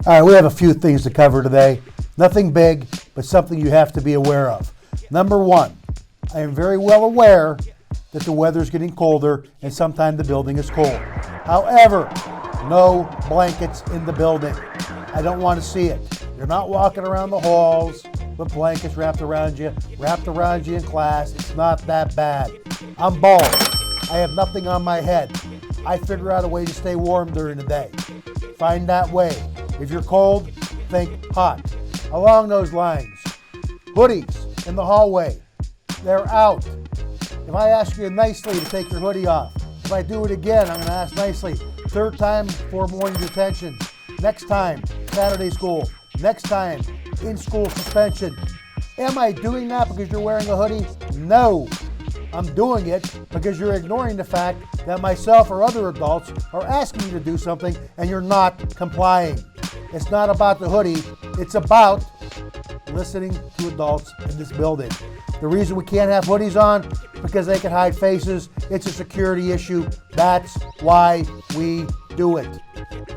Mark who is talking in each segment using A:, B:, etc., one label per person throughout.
A: All right, we have a few things to cover today. Nothing big, but something you have to be aware of. Number one, I am very well aware that the weather is getting colder and sometimes the building is cold. However, no blankets in the building. I don't want to see it. You're not walking around the halls with blankets wrapped around you in class. It's not that bad. I'm bald. I have nothing on my head. I figure out a way to stay warm during the day. Find that way. If you're cold, think hot. Along those lines, hoodies in the hallway, they're out. If I ask you nicely to take your hoodie off, if I do it again, I'm going to ask nicely. Third time for morning detention. Next time, Saturday school. Next time, in-school suspension. Am I doing that because you're wearing a hoodie? No. I'm doing it because you're ignoring the fact that myself or other adults are asking you to do something and you're not complying. It's not about the hoodie. It's about listening to adults in this building. The reason we can't have hoodies on, because they can hide faces. It's a security issue. That's why we do it.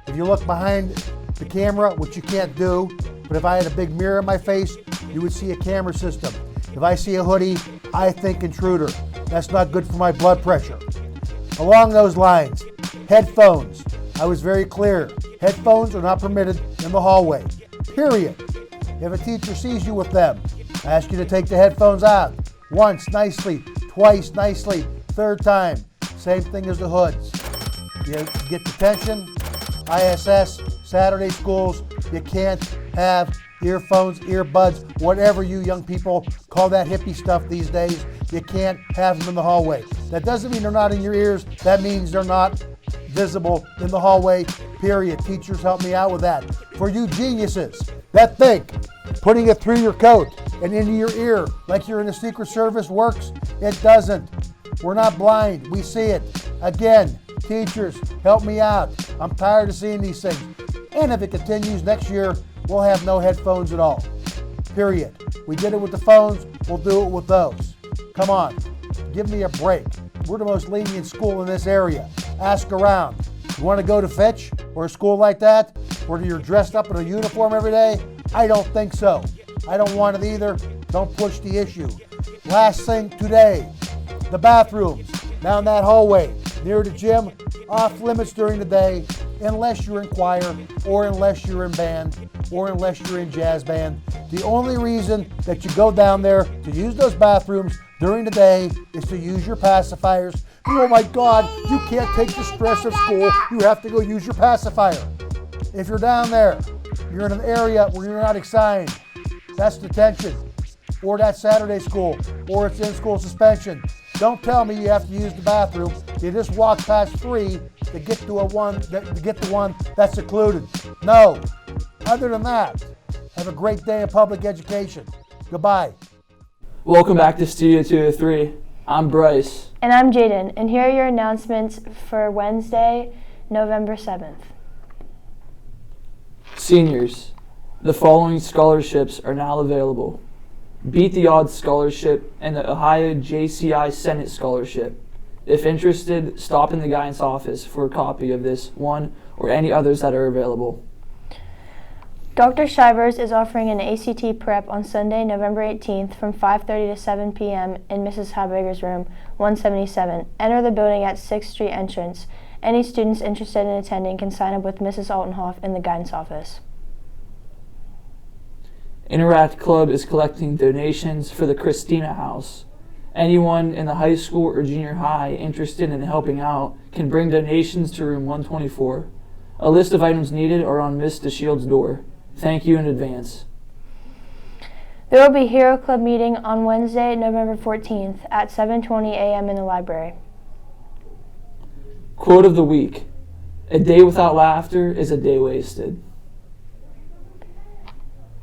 A: If you look behind the camera, which you can't do, but if I had a big mirror in my face, you would see a camera system. If I see a hoodie, I think intruder. That's not good for my blood pressure. Along those lines, headphones. I was very clear. Headphones are not permitted in the hallway. Period. If a teacher sees you with them, I ask you to take the headphones out. Once, nicely. Twice, nicely. Third time. Same thing as the hoods. You get detention, ISS, Saturday schools. You can't have earphones, earbuds, whatever you young people call that hippie stuff these days. You can't have them in the hallway. That doesn't mean they're not in your ears. That means they're not visible in the hallway, period. Teachers help me out with that. For you geniuses that think putting it through your coat and into your ear like you're in the Secret Service works, it doesn't. We're not blind. We see it. Again, teachers, help me out. I'm tired of seeing these things. And if it continues next year, we'll have no headphones at all. Period. We did it with the phones. We'll do it with those. Come on. Give me a break. We're the most lenient school in this area. Ask around. You want to go to Fitch or a school like that where you're dressed up in a uniform every day? I don't think so. I don't want it either. Don't push the issue. Last thing today, the bathrooms down that hallway near the gym, off limits during the day unless you're in choir or unless you're in band or unless you're in jazz band. The only reason that you go down there to use those bathrooms during the day is to use your pacifiers. Oh my God, you can't take the stress of school. You have to go use your pacifier. If you're down there, you're in an area where you're not assigned, that's detention, or that's Saturday school, or it's in-school suspension. Don't tell me you have to use the bathroom. You just walk past 3 to get to the one that's secluded. No. Other than that, have a great day in public education. Goodbye.
B: Welcome back to Studio 203. I'm Bryce.
C: And I'm Jaden, and here are your announcements for Wednesday, November 7th.
B: Seniors, the following scholarships are now available. Beat the Odds Scholarship and the Ohio JCI Senate Scholarship. If interested, stop in the guidance office for a copy of this one or any others that are available.
C: Dr. Shivers is offering an ACT prep on Sunday, November 18th from 5:30 to 7 p.m. in Mrs. Habiger's room, 177. Enter the building at 6th Street entrance. Any students interested in attending can sign up with Mrs. Altenhoff in the guidance office.
B: Interact Club is collecting donations for the Christina House. Anyone in the high school or junior high interested in helping out can bring donations to room 124. A list of items needed are on Miss DeShield's door. Thank you in advance.
C: There will be Hero Club meeting on Wednesday, November 14th at 7:20 a.m. in the library.
B: Quote of the week: a day without laughter is a day wasted.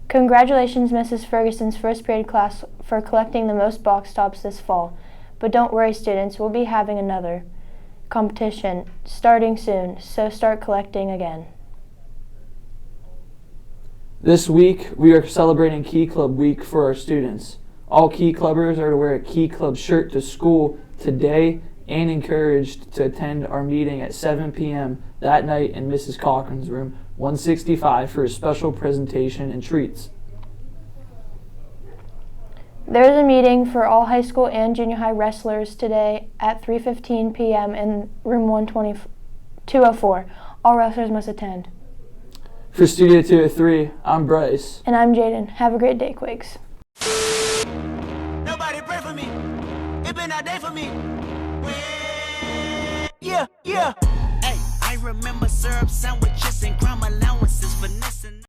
C: Congratulations, Mrs. Ferguson's first period class for collecting the most box tops this fall. But don't worry, students, we'll be having another competition starting soon, so start collecting again.
B: This week, we are celebrating Key Club Week for our students. All Key Clubbers are to wear a Key Club shirt to school today and encouraged to attend our meeting at 7 p.m. that night in Mrs. Cochran's room, 165, for a special presentation and treats.
C: There is a meeting for all high school and junior high wrestlers today at 3:15 p.m. in room 204. All wrestlers must attend.
B: For Studio 203, I'm Bryce.
C: And I'm Jaden. Have a great day, Quakes.
D: Nobody pray for me. It been a day for me. Yeah. Hey, I remember syrup sandwiches and crime allowances, finessing.